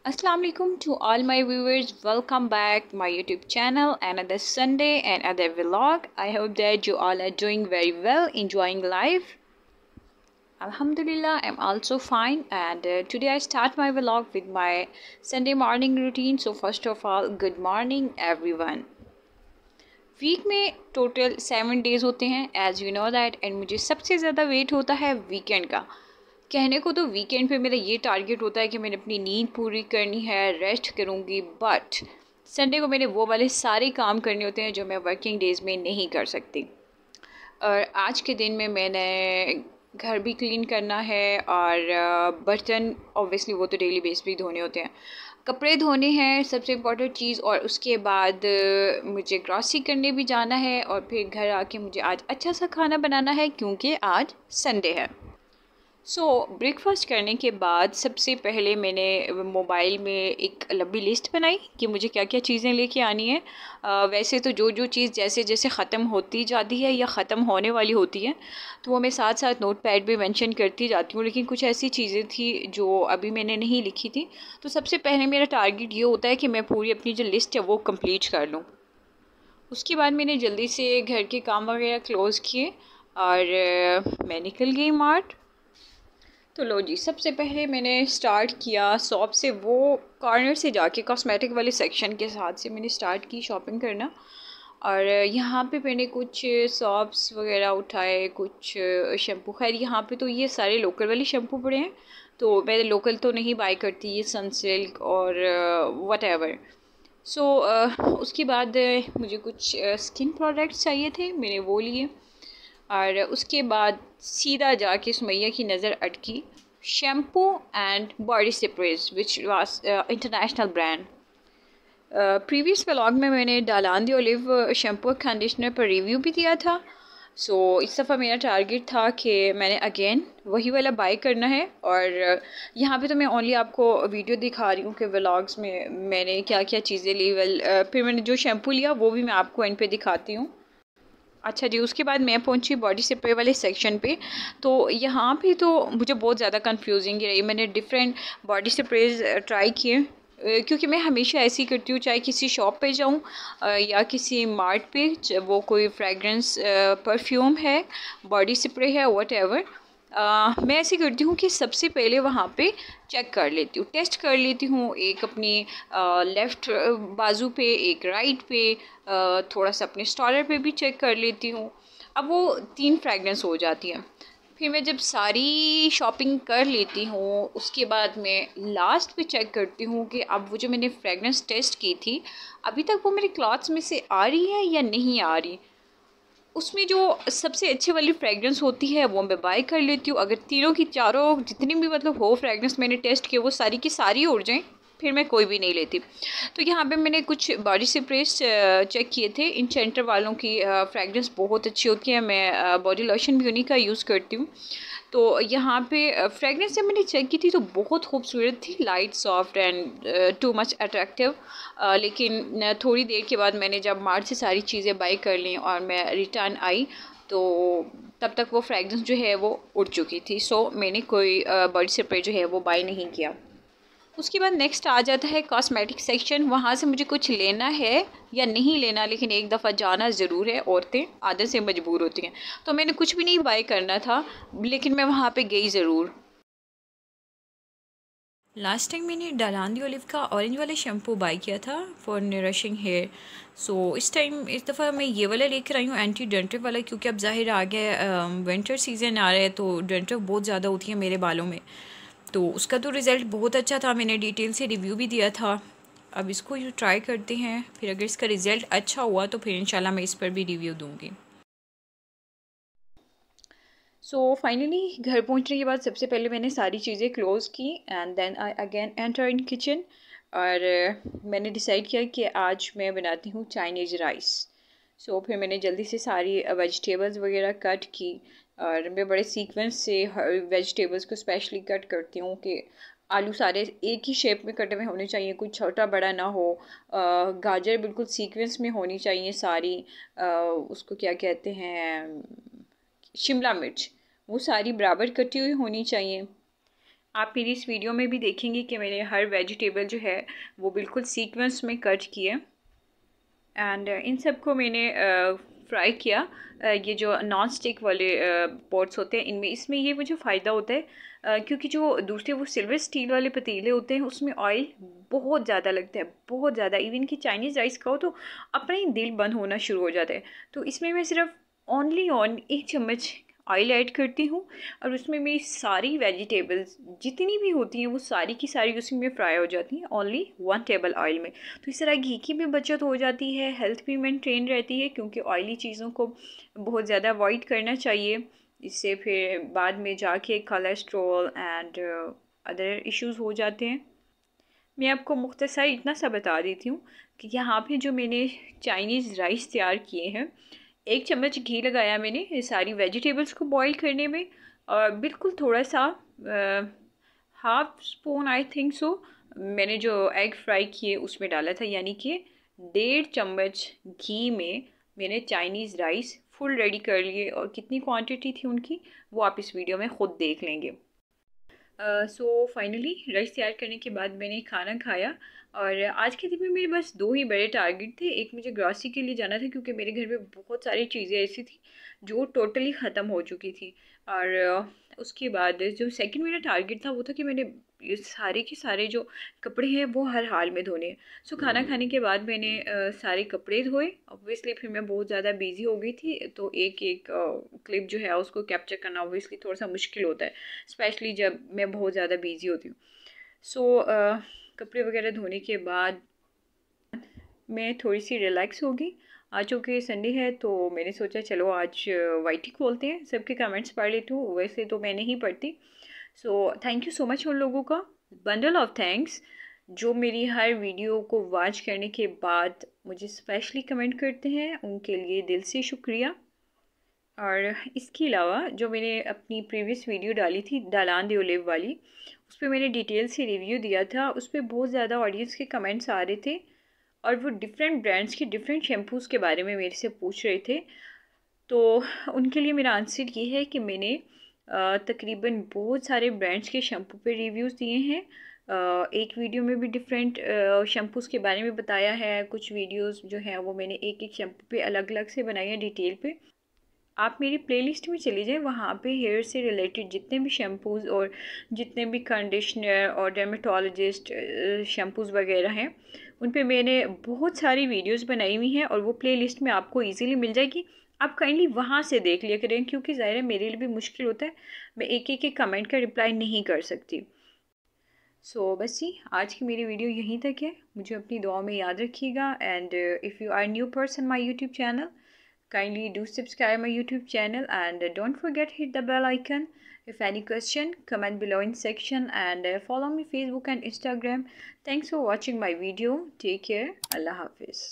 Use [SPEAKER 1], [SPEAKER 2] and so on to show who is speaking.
[SPEAKER 1] Assalamu alaikum to all my viewers. Welcome back to my YouTube channel. Another Sunday and another vlog. I hope that you all are doing very well, enjoying life. Alhamdulillah, I'm also fine. And today I start my vlog with my Sunday morning routine. So first of all, good morning everyone. Week में total 7 days होते हैं as you know that, and मुझे सबसे ज़्यादा wait होता है weekend का। कहने को तो वीकेंड पे मेरा ये टारगेट होता है कि मैंने अपनी नींद पूरी करनी है, रेस्ट करूँगी, बट संडे को मैंने वो वाले सारे काम करने होते हैं जो मैं वर्किंग डेज़ में नहीं कर सकती। और आज के दिन में मैंने घर भी क्लीन करना है और बर्तन ऑब्वियसली वो तो डेली बेस पे ही धोने होते हैं, कपड़े धोने हैं सबसे इम्पोर्टेंट चीज़, और उसके बाद मुझे ग्रॉसरी करने भी जाना है और फिर घर आके मुझे आज अच्छा सा खाना बनाना है क्योंकि आज संडे है। ब्रेकफास्ट करने के बाद सबसे पहले मैंने मोबाइल में एक लंबी लिस्ट बनाई कि मुझे क्या क्या चीज़ें लेके आनी है। वैसे तो जो जो चीज़ जैसे जैसे ख़त्म होती जाती है या ख़त्म होने वाली होती है तो वो मैं साथ साथ नोट पैड पे मेंशन करती जाती हूँ, लेकिन कुछ ऐसी चीज़ें थी जो अभी मैंने नहीं लिखी थी। तो सबसे पहले मेरा टारगेट ये होता है कि मैं पूरी अपनी जो लिस्ट है वो कंप्लीट कर लूँ। उसके बाद मैंने जल्दी से घर के काम वगैरह क्लोज़ किए और मैं निकल गई मार्ट। तो लो जी, सबसे पहले मैंने स्टार्ट किया शॉप से, वो कॉर्नर से जाके कॉस्मेटिक वाले सेक्शन के साथ से मैंने स्टार्ट की शॉपिंग करना। और यहाँ पे मैंने कुछ सॉप्स वगैरह उठाए, कुछ शैम्पू। खैर यहाँ पे तो ये सारे लोकल वाले शैम्पू पड़े हैं, तो मैं लोकल तो नहीं बाय करती, ये सनसिल्क और वट एवर। उसके बाद मुझे कुछ स्किन प्रोडक्ट्स चाहिए थे, मैंने वो लिए। और उसके बाद सीधा जाके सुमैया की नज़र अटकी shampoo and body sprays which was international brand. Previous vlog में मैंने डालान दी ओलिव शैम्पू और कंडीशनर पर रिव्यू भी दिया था। इस दफ़ा मेरा टारगेट था कि मैंने अगेन वही वाला बाय करना है। और यहाँ पे तो मैं ओनली आपको वीडियो दिखा रही हूँ कि व्लॉग्स में मैंने क्या क्या चीज़ें ली। फिर मैंने जो शैम्पू लिया वो भी मैं आपको एंड पे दिखाती हूँ। अच्छा जी, उसके बाद मैं पहुंची बॉडी स्प्रे वाले सेक्शन पे। तो यहाँ पे तो मुझे बहुत ज़्यादा कंफ्यूजिंग रही। मैंने डिफरेंट बॉडी स्प्रेज ट्राई किए क्योंकि मैं हमेशा ऐसे ही करती हूँ, चाहे किसी शॉप पे जाऊँ या किसी मार्ट पे, वो कोई फ्रेगरेंस परफ्यूम है, बॉडी स्प्रे है, वट एवर, मैं ऐसे करती हूँ कि सबसे पहले वहाँ पे चेक कर लेती हूँ, टेस्ट कर लेती हूँ। एक अपनी लेफ़्ट बाजू पे, एक राइट पे, थोड़ा सा अपने स्टॉलर पे भी चेक कर लेती हूँ। अब वो 3 फ्रेगरेंस हो जाती हैं। फिर मैं जब सारी शॉपिंग कर लेती हूँ उसके बाद मैं लास्ट पे चेक करती हूँ कि अब वो जो मैंने फ्रेगरेंस टेस्ट की थी अभी तक वो मेरे क्लॉथ्स में से आ रही है या नहीं आ रही। उसमें जो सबसे अच्छी वाली फ्रेगरेंस होती है वो मैं बाय कर लेती हूँ। अगर तीनों की चारों जितनी भी मतलब हो फ्रेगरेंस मैंने टेस्ट किए वो सारी की सारी उड़ जाएं फिर मैं कोई भी नहीं लेती। तो यहाँ पे मैंने कुछ बॉडी स्प्रेस चेक किए थे। इन सेंटर वालों की फ्रेगरेंस बहुत अच्छी होती है। मैं बॉडी लोशन भी उन्हीं का यूज़ करती हूँ। तो यहाँ पे फ्रेगरेंस जब मैंने चेक की थी तो बहुत खूबसूरत थी, light soft and too much attractive. लेकिन थोड़ी देर के बाद मैंने जब मार्ट से सारी चीज़ें बाई कर ली और मैं रिटर्न आई तो तब तक वो फ्रेगरेंस जो है वो उड़ चुकी थी। मैंने कोई बॉडी स्प्रे जो है वो बाई नहीं किया। उसके बाद नेक्स्ट आ जाता है कॉस्मेटिक सेक्शन। वहाँ से मुझे कुछ लेना है या नहीं लेना, लेकिन एक दफ़ा जाना ज़रूर है, औरतें आदत से मजबूर होती हैं। तो मैंने कुछ भी नहीं बाय करना था लेकिन मैं वहाँ पे गई ज़रूर। लास्ट टाइम मैंने डालान दी ओलिव का ऑरेंज वाला शैम्पू बाय किया था फॉर नरिशिंग हेयर। इस इस दफ़ा मैं ये वाला लेकर आई हूँ, एंटी डेंड्रफ वाला, क्योंकि अब ज़ाहिर आ गया विंटर सीज़न आ रहा है तो डेंड्रफ बहुत ज़्यादा होती है मेरे बालों में। तो उसका तो रिज़ल्ट बहुत अच्छा था, मैंने डिटेल से रिव्यू भी दिया था। अब इसको जो ट्राई करते हैं, फिर अगर इसका रिज़ल्ट अच्छा हुआ तो फिर इंशाल्लाह मैं इस पर भी रिव्यू दूँगी। फाइनली घर पहुंचने के बाद सबसे पहले मैंने सारी चीज़ें क्लोज़ की and then I again enter in kitchen. और मैंने डिसाइड किया कि आज मैं बनाती हूँ चाइनीज़ राइस। फिर मैंने जल्दी से सारी वेजिटेबल्स वगैरह कट की और मैं बड़े सीक्वेंस से वेजिटेबल्स को स्पेशली कट करती हूँ कि आलू सारे एक ही शेप में कटे हुए होने चाहिए, कुछ छोटा बड़ा ना हो। गाजर बिल्कुल सीक्वेंस में होनी चाहिए सारी। उसको क्या कहते हैं, शिमला मिर्च, वो सारी बराबर कटी हुई होनी चाहिए। आप मेरी इस वीडियो में भी देखेंगे कि मैंने हर वेजिटेबल जो है वो बिल्कुल सीक्वेंस में कट किए एंड इन सबको मैंने फ्राई किया। ये जो नॉन स्टिक वाले पॉट्स होते हैं इनमें, इसमें ये मुझे फ़ायदा होता है क्योंकि जो दूसरे वो सिल्वर स्टील वाले पतीले होते हैं उसमें ऑयल बहुत ज़्यादा लगता है, बहुत ज़्यादा। इवन कि चाइनीज़ राइस खाओ तो अपना ही दिल बंद होना शुरू हो जाता है। तो इसमें मैं सिर्फ ओनली 1 चम्मच ऑयल ऐड करती हूँ और उसमें मेरी सारी वेजिटेबल्स जितनी भी होती हैं वो सारी की सारी उसी में फ्राई हो जाती हैं ओनली 1 टेबल ऑयल में। तो इस तरह घी की भी बचत हो जाती है, हेल्थ भी मेंटेन रहती है क्योंकि ऑयली चीज़ों को बहुत ज़्यादा अवॉइड करना चाहिए। इससे फिर बाद में जाके कोलेस्ट्रॉल एंड अदर इश्यूज़ हो जाते हैं। मैं आपको मुख्तसर इतना सा बता देती हूँ कि यहाँ पे जो मैंने चाइनीज़ राइस तैयार किए हैं, 1 चम्मच घी लगाया मैंने ये सारी वेजिटेबल्स को बॉईल करने में और बिल्कुल थोड़ा सा 1/2 स्पून आई थिंक सो मैंने जो एग फ्राई किए उसमें डाला था, यानी कि 1.5 चम्मच घी में मैंने चाइनीज़ राइस फुल रेडी कर लिए। और कितनी क्वांटिटी थी उनकी वो आप इस वीडियो में ख़ुद देख लेंगे। सो फाइनली राइस तैयार करने के बाद मैंने खाना खाया। और आज के दिन में मेरे बस 2 ही बड़े टारगेट थे। एक मुझे ग्रॉसरी के लिए जाना था क्योंकि मेरे घर में बहुत सारी चीज़ें ऐसी थी जो टोटली ख़त्म हो चुकी थी। और उसके बाद जो सेकंड मेरा टारगेट था वो था कि मैंने ये सारे के सारे जो कपड़े हैं वो हर हाल में धोने हैं। सो खाना खाने के बाद मैंने सारे कपड़े धोए। ऑब्वियसली फिर मैं बहुत ज़्यादा बिजी हो गई थी तो एक एक क्लिप जो है उसको कैप्चर करना ऑब्वियसली थोड़ा सा मुश्किल होता है, स्पेशली जब मैं बहुत ज़्यादा बिजी होती हूँ। सो कपड़े वगैरह धोने के बाद मैं थोड़ी सी रिलैक्स हो गई। आज चूँकि संडे है तो मैंने सोचा चलो आज वाईटी खोलते हैं, सबके कमेंट्स पढ़ लेती हूँ। वैसे तो मैं नहीं पढ़ती। So thank you so much उन लोगों का, बंडल ऑफ थैंक्स, जो मेरी हर वीडियो को वॉच करने के बाद मुझे स्पेशली कमेंट करते हैं। उनके लिए दिल से शुक्रिया। और इसके अलावा जो मैंने अपनी प्रीवियस वीडियो डाली थी डालान दे ओलिव वाली, उस पर मैंने डिटेल से रिव्यू दिया था। उस पर बहुत ज़्यादा ऑडियंस के कमेंट्स आ रहे थे और वो डिफरेंट ब्रांड्स के डिफरेंट शैम्पूज़ के बारे में मेरे से पूछ रहे थे। तो उनके लिए मेरा आंसर ये है कि मैंने तकरीबन बहुत सारे ब्रांड्स के शैम्पू पे रिव्यूज़ दिए हैं। एक वीडियो में भी डिफरेंट शैम्पूज़ के बारे में बताया है। कुछ वीडियोस जो हैं वो मैंने एक एक शैम्पू पे अलग अलग से बनाई है डिटेल पे। आप मेरी प्लेलिस्ट में चली जाएं, वहाँ पे हेयर से रिलेटेड जितने भी शैम्पूज़ और जितने भी कंडीशनर और डर्मेटोलॉजिस्ट शैम्पूज़ वगैरह हैं उन पे मैंने बहुत सारी वीडियोस बनाई हुई हैं और वो प्लेलिस्ट में आपको इजीली मिल जाएगी। आप काइंडली वहाँ से देख लिया करें क्योंकि ज़ाहिर है मेरे लिए भी मुश्किल होता है, मैं एक एक कमेंट का रिप्लाई नहीं कर सकती। सो बस जी, आज की मेरी वीडियो यहीं तक है। मुझे अपनी दुआ में याद रखिएगा and if you are new person my YouTube channel, kindly do subscribe my YouTube channel and don't forget hit the bell icon. If any question, comment below in section and follow me Facebook and Instagram. Thanks for watching my video. Take care. Allah Hafiz.